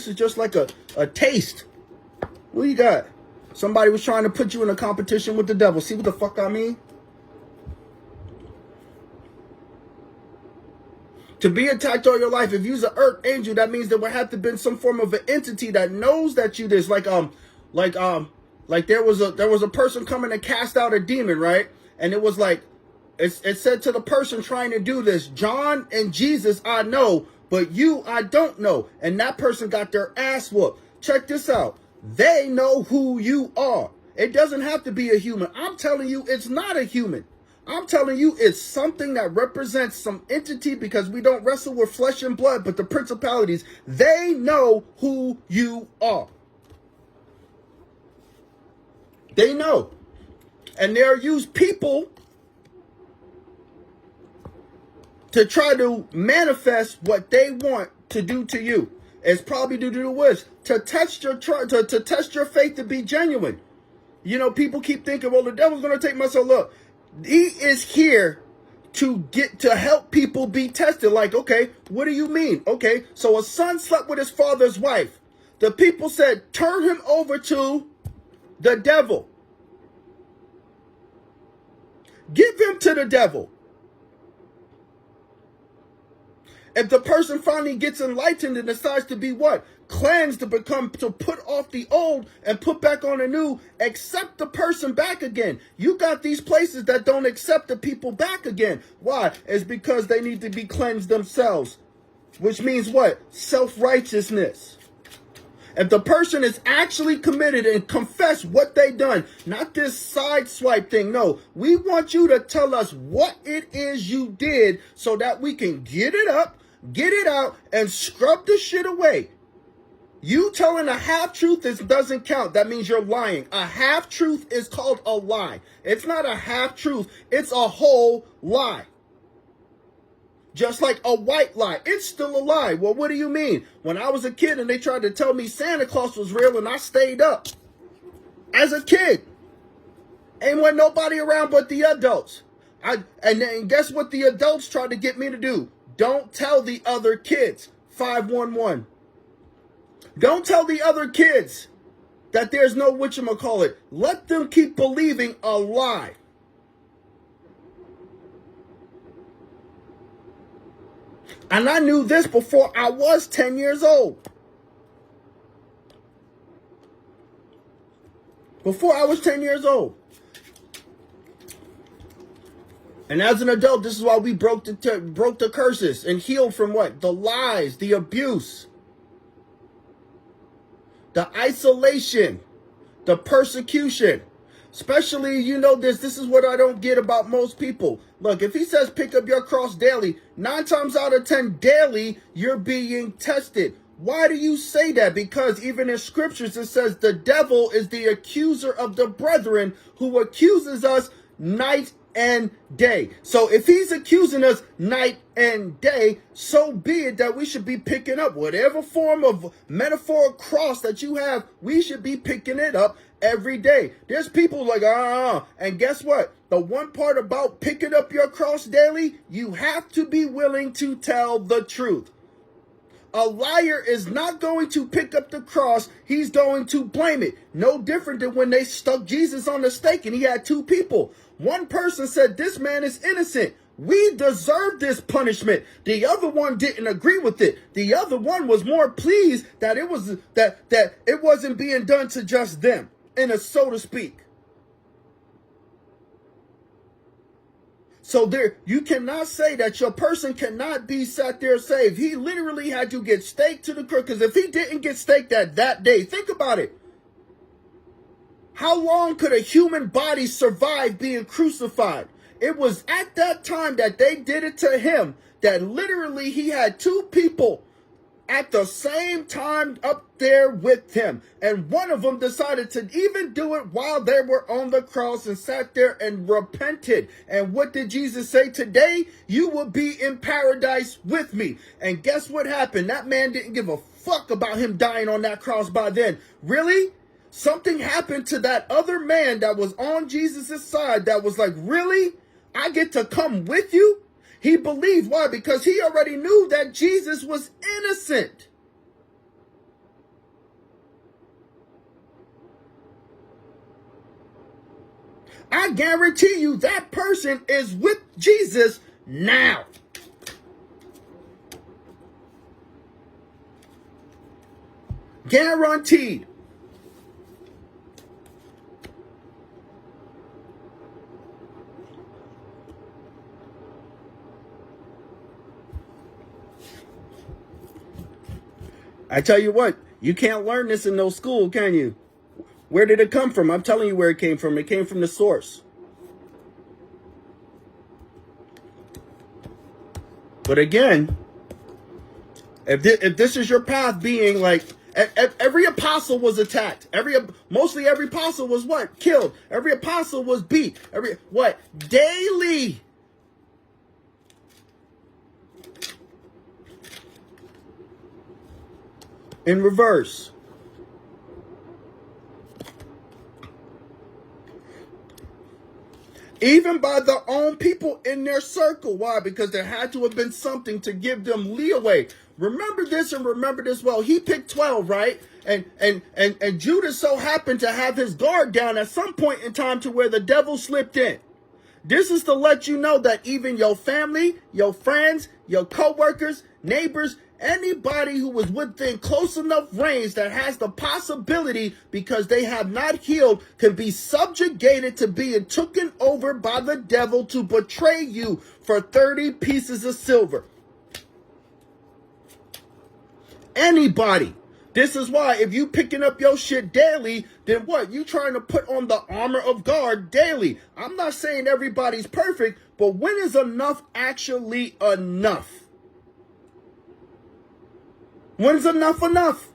This is just like a taste. What you got? Somebody was trying to put you in a competition with the devil. See what the fuck I mean? To be attacked all your life, if you's an earth angel, that means there would have to been some form of an entity that knows that you this. Like there was a person coming to cast out a demon, right? And it was like it said to the person trying to do this, John and Jesus I know, but you I don't know. And that person got their ass whooped. Check this out. They know who you are. It doesn't have to be a human. I'm telling you, it's not a human. I'm telling you, it's something that represents some entity, because we don't wrestle with flesh and blood, but the principalities. They know who you are. They know. And they'll use people to try to manifest what they want to do to you. It's probably to do with to test your faith to be genuine. You know, people keep thinking, well, the devil's going to take my soul. Look, he is here to help people be tested. Like, okay, what do you mean? Okay, so a son slept with his father's wife. The people said, turn him over to the devil. Give him to the devil. If the person finally gets enlightened and decides to be what? Cleansed, to put off the old and put back on the new, accept the person back again. You got these places that don't accept the people back again. Why? It's because they need to be cleansed themselves. Which means what? Self-righteousness. If the person is actually committed and confess what they done, not this side swipe thing. No, we want you to tell us what it is you did so that we can get it up, get it out, and scrub the shit away. You telling a half-truth doesn't count. That means you're lying. A half-truth is called a lie. It's not a half-truth. It's a whole lie. Just like a white lie. It's still a lie. Well, what do you mean? When I was a kid and they tried to tell me Santa Claus was real and I stayed up. As a kid. Ain't want nobody around but the adults. And then guess what the adults tried to get me to do? Don't tell the other kids. 511. Don't tell the other kids that there's no whatchamacallit. Let them keep believing a lie. And I knew this before I was 10 years old. Before I was 10 years old. And as an adult, this is why we broke the curses and healed from what? The lies, the abuse, the isolation, the persecution. Especially, you know, this is what I don't get about most people. Look, if he says pick up your cross daily, 9 times out of 10 daily, you're being tested. Why do you say that? Because even in scriptures, it says the devil is the accuser of the brethren who accuses us night and day. So if he's accusing us night and day, so be it that we should be picking up whatever form of metaphor cross that you have. We should be picking it up every day. There's people like, and guess what? The one part about picking up your cross daily, you have to be willing to tell the truth. A liar is not going to pick up the cross. He's going to blame it. No different than when they stuck Jesus on the stake and he had 2 people. One person said, this man is innocent. We deserve this punishment. The other one didn't agree with it. The other one was more pleased that it was that it wasn't being done to just them, so to speak. So there, you cannot say that your person cannot be sat there saved. He literally had to get staked to the cross. Because if he didn't get staked that day, think about it. How long could a human body survive being crucified? It was at that time that they did it to him that literally he had 2 people at the same time up there with him. And one of them decided to even do it while they were on the cross and sat there and repented. And what did Jesus say? Today you will be in paradise with me. And guess what happened? That man didn't give a fuck about him dying on that cross by then. Really? Something happened to that other man that was on Jesus' side that was like, really? I get to come with you? He believed. Why? Because he already knew that Jesus was innocent. I guarantee you that person is with Jesus now. Guaranteed. I tell you what, you can't learn this in no school, can you? Where did it come from? I'm telling you where it came from. It came from the source. But again, if this is your path, being like, every apostle was attacked. Mostly every apostle was what? Killed. Every apostle was beat. Daily. In reverse. Even by their own people in their circle. Why? Because there had to have been something to give them leeway. Remember this and remember this well. He picked 12, right? And Judas so happened to have his guard down at some point in time to where the devil slipped in. This is to let you know that even your family, your friends, your co-workers, neighbors, anybody who is within close enough range that has the possibility, because they have not healed, can be subjugated to being taken over by the devil to betray you for 30 pieces of silver. Anybody. This is why if you picking up your shit daily, then what? You trying to put on the armor of God daily. I'm not saying everybody's perfect, but when is enough actually enough? When is enough enough?